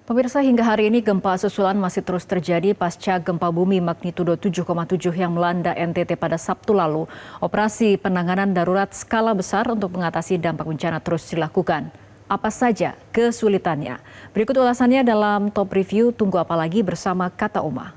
Pemirsa, hingga hari ini gempa susulan masih terus terjadi pasca gempa bumi magnitudo 7,7 yang melanda NTT pada Sabtu lalu. Operasi penanganan darurat skala besar untuk mengatasi dampak bencana terus dilakukan. Apa saja kesulitannya? Berikut ulasannya dalam Top Review Tunggu Apa Lagi bersama Kata Uma.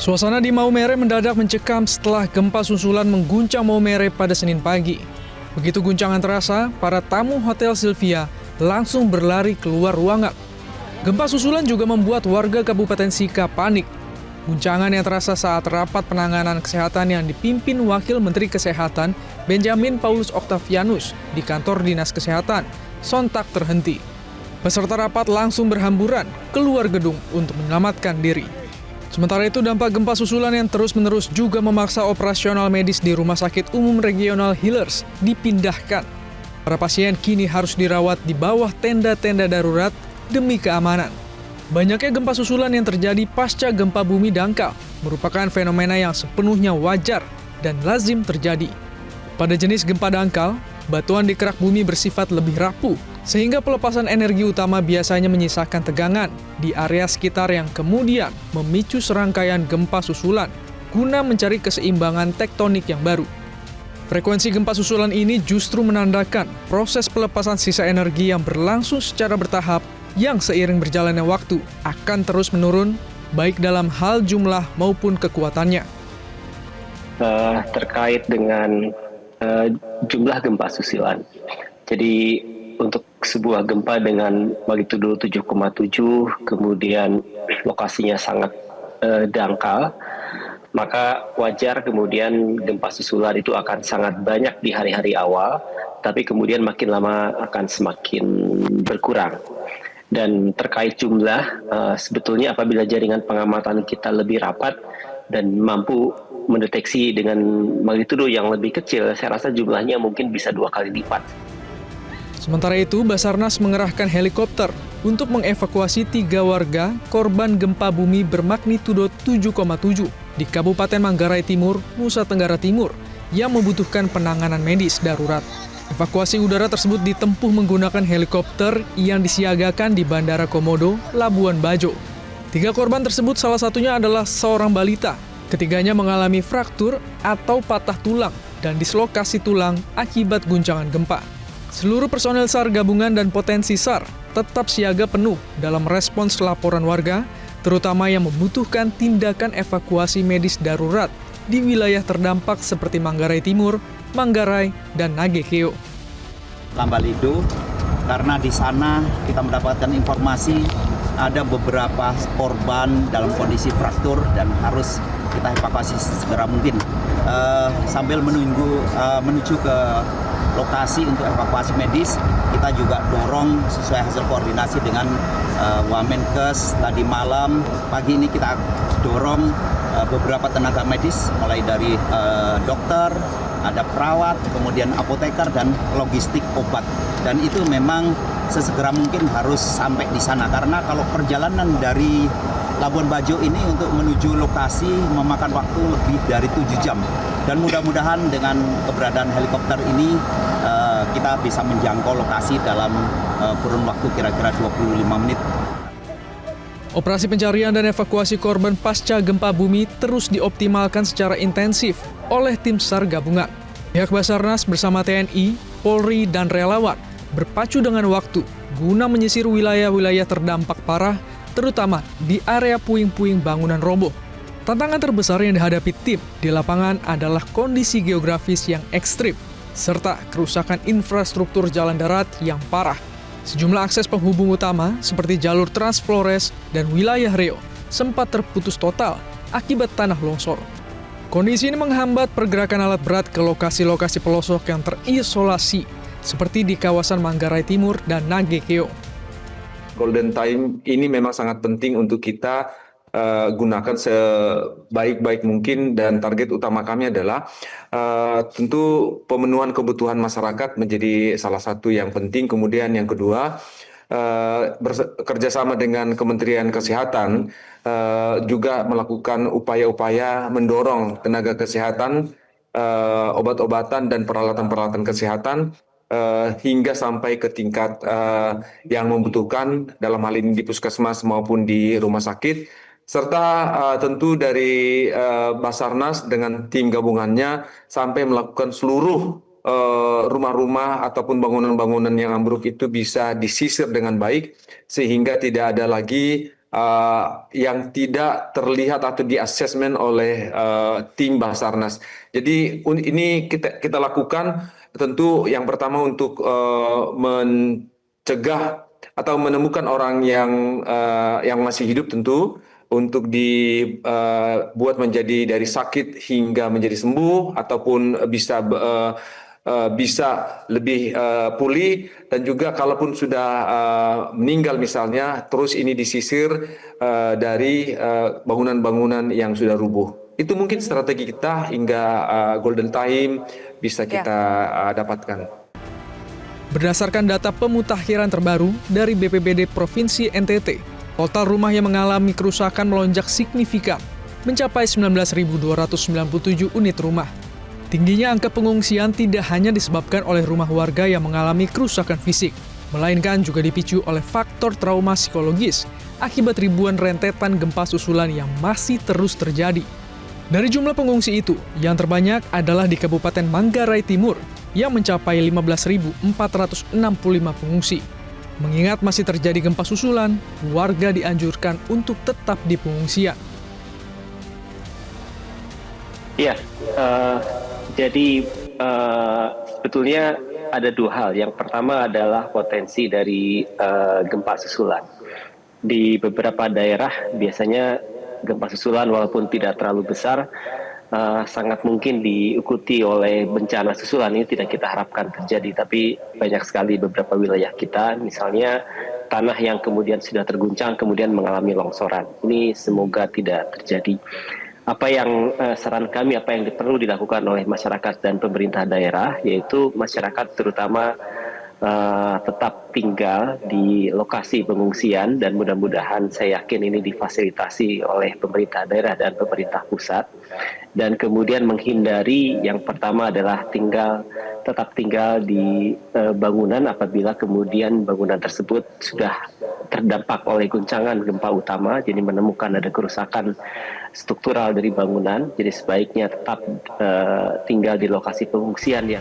Suasana di Maumere mendadak mencekam setelah gempa susulan mengguncang Maumere pada Senin pagi. Begitu guncangan terasa, para tamu Hotel Sylvia langsung berlari keluar ruangan. Gempa susulan juga membuat warga Kabupaten Sika panik. Guncangan yang terasa saat rapat penanganan kesehatan yang dipimpin Wakil Menteri Kesehatan Benjamin Paulus Octavianus di kantor Dinas Kesehatan sontak terhenti. Peserta rapat langsung berhamburan keluar gedung untuk menyelamatkan diri. Sementara itu, dampak gempa susulan yang terus-menerus juga memaksa operasional medis di Rumah Sakit Umum Regional Hillers dipindahkan. Para pasien kini harus dirawat di bawah tenda-tenda darurat demi keamanan. Banyaknya gempa susulan yang terjadi pasca gempa bumi dangkal merupakan fenomena yang sepenuhnya wajar dan lazim terjadi. Pada jenis gempa dangkal, batuan di kerak bumi bersifat lebih rapuh, sehingga pelepasan energi utama biasanya menyisakan tegangan di area sekitar yang kemudian memicu serangkaian gempa susulan guna mencari keseimbangan tektonik yang baru. Frekuensi gempa susulan ini justru menandakan proses pelepasan sisa energi yang berlangsung secara bertahap yang seiring berjalannya waktu akan terus menurun baik dalam hal jumlah maupun kekuatannya. Terkait dengan jumlah gempa susulan. Jadi untuk sebuah gempa dengan magnitudo 7,7 kemudian lokasinya sangat dangkal, maka wajar kemudian gempa susulan itu akan sangat banyak di hari-hari awal, tapi kemudian makin lama akan semakin berkurang. Dan terkait jumlah, sebetulnya apabila jaringan pengamatan kita lebih rapat dan mampu mendeteksi dengan magnitudo yang lebih kecil, saya rasa jumlahnya mungkin bisa 2 kali lipat. Sementara itu, Basarnas mengerahkan helikopter untuk mengevakuasi 3 warga korban gempa bumi bermagnitudo 7,7 di Kabupaten Manggarai Timur, Nusa Tenggara Timur yang membutuhkan penanganan medis darurat. Evakuasi udara tersebut ditempuh menggunakan helikopter yang disiagakan di Bandara Komodo, Labuan Bajo. 3 korban tersebut salah satunya adalah seorang balita. Ketiganya mengalami fraktur atau patah tulang dan dislokasi tulang akibat guncangan gempa. Seluruh personel SAR gabungan dan potensi SAR tetap siaga penuh dalam respons laporan warga, terutama yang membutuhkan tindakan evakuasi medis darurat di wilayah terdampak seperti Manggarai Timur, Manggarai, dan Nagekeo. Lambalido, karena di sana kita mendapatkan informasi ada beberapa korban dalam kondisi fraktur dan harus kita evakuasi segera mungkin. Sambil menuju ke lokasi untuk evakuasi medis, kita juga dorong sesuai hasil koordinasi dengan Wamenkes tadi malam. Pagi ini kita dorong beberapa tenaga medis, mulai dari dokter, ada perawat, kemudian apoteker, dan logistik obat. Dan itu memang sesegera mungkin harus sampai di sana, karena kalau perjalanan dari Labuan Bajo ini untuk menuju lokasi memakan waktu lebih dari 7 jam. Dan mudah-mudahan dengan keberadaan helikopter ini kita bisa menjangkau lokasi dalam kurun waktu kira-kira 25 menit. Operasi pencarian dan evakuasi korban pasca gempa bumi terus dioptimalkan secara intensif oleh tim SAR gabungan. Pihak Basarnas bersama TNI, Polri, dan relawan berpacu dengan waktu guna menyisir wilayah-wilayah terdampak parah, terutama di area puing-puing bangunan roboh. Tantangan terbesar yang dihadapi tim di lapangan adalah kondisi geografis yang ekstrim, serta kerusakan infrastruktur jalan darat yang parah. Sejumlah akses penghubung utama seperti jalur Trans Flores dan wilayah Reo sempat terputus total akibat tanah longsor. Kondisi ini menghambat pergerakan alat berat ke lokasi-lokasi pelosok yang terisolasi, seperti di kawasan Manggarai Timur dan Nagekeo. Golden time ini memang sangat penting untuk kita gunakan sebaik-baik mungkin, dan target utama kami adalah tentu pemenuhan kebutuhan masyarakat menjadi salah satu yang penting. Kemudian yang kedua, bekerjasama dengan Kementerian Kesehatan juga melakukan upaya-upaya mendorong tenaga kesehatan, obat-obatan dan peralatan-peralatan kesehatan hingga sampai ke tingkat yang membutuhkan, dalam hal ini di puskesmas maupun di rumah sakit. Serta tentu dari Basarnas dengan tim gabungannya sampai melakukan seluruh rumah-rumah ataupun bangunan-bangunan yang ambruk itu bisa disisir dengan baik, sehingga tidak ada lagi yang tidak terlihat atau di-assessment oleh tim Basarnas. Jadi ini kita lakukan tentu yang pertama untuk mencegah atau menemukan orang yang masih hidup, tentu untuk dibuat menjadi dari sakit hingga menjadi sembuh ataupun bisa lebih pulih, dan juga kalaupun sudah meninggal misalnya, terus ini disisir dari bangunan-bangunan yang sudah rubuh. Itu mungkin strategi kita hingga golden time bisa kita dapatkan. Berdasarkan data pemutakhiran terbaru dari BPBD Provinsi NTT, total rumah yang mengalami kerusakan melonjak signifikan, mencapai 19.297 unit rumah. Tingginya angka pengungsian tidak hanya disebabkan oleh rumah warga yang mengalami kerusakan fisik, melainkan juga dipicu oleh faktor trauma psikologis akibat ribuan rentetan gempa susulan yang masih terus terjadi. Dari jumlah pengungsi itu, yang terbanyak adalah di Kabupaten Manggarai Timur, yang mencapai 15.465 pengungsi. Mengingat masih terjadi gempa susulan, warga dianjurkan untuk tetap di pengungsian. Ya, jadi sebetulnya ada dua hal. Yang pertama adalah potensi dari gempa susulan. Di beberapa daerah biasanya gempa susulan walaupun tidak terlalu besar, sangat mungkin diikuti oleh bencana susulan. Ini tidak kita harapkan terjadi, tapi banyak sekali beberapa wilayah kita, misalnya tanah yang kemudian sudah terguncang kemudian mengalami longsoran. Ini semoga tidak terjadi. Apa yang saran kami, apa yang perlu dilakukan oleh masyarakat dan pemerintah daerah, yaitu masyarakat terutama tetap tinggal di lokasi pengungsian, dan mudah-mudahan saya yakin ini difasilitasi oleh pemerintah daerah dan pemerintah pusat. Dan kemudian menghindari, yang pertama adalah tetap tinggal di bangunan apabila kemudian bangunan tersebut sudah terdampak oleh guncangan gempa utama, jadi menemukan ada kerusakan struktural dari bangunan, jadi sebaiknya tetap tinggal di lokasi pengungsian ya.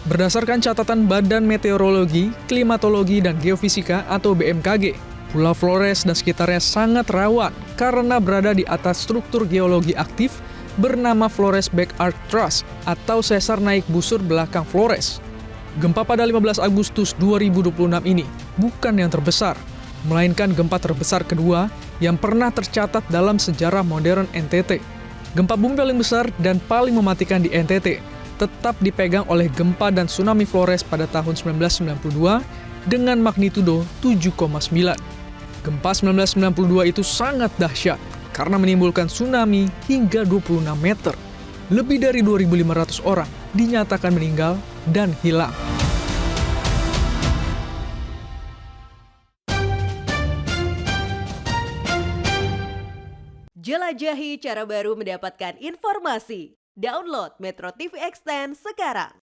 Berdasarkan catatan Badan Meteorologi, Klimatologi, dan Geofisika atau BMKG, Pulau Flores dan sekitarnya sangat rawan karena berada di atas struktur geologi aktif bernama Flores Back Arc Thrust atau sesar naik busur belakang Flores. Gempa pada 15 Agustus 2026 ini bukan yang terbesar, melainkan gempa terbesar kedua yang pernah tercatat dalam sejarah modern NTT. Gempa bumi paling besar dan paling mematikan di NTT tetap dipegang oleh gempa dan tsunami Flores pada tahun 1992 dengan magnitudo 7,9. Gempa 1992 itu sangat dahsyat karena menimbulkan tsunami hingga 26 meter. Lebih dari 2.500 orang dinyatakan meninggal dan hilang. Jelajahi cara baru mendapatkan informasi. Download Metro TV Extend sekarang.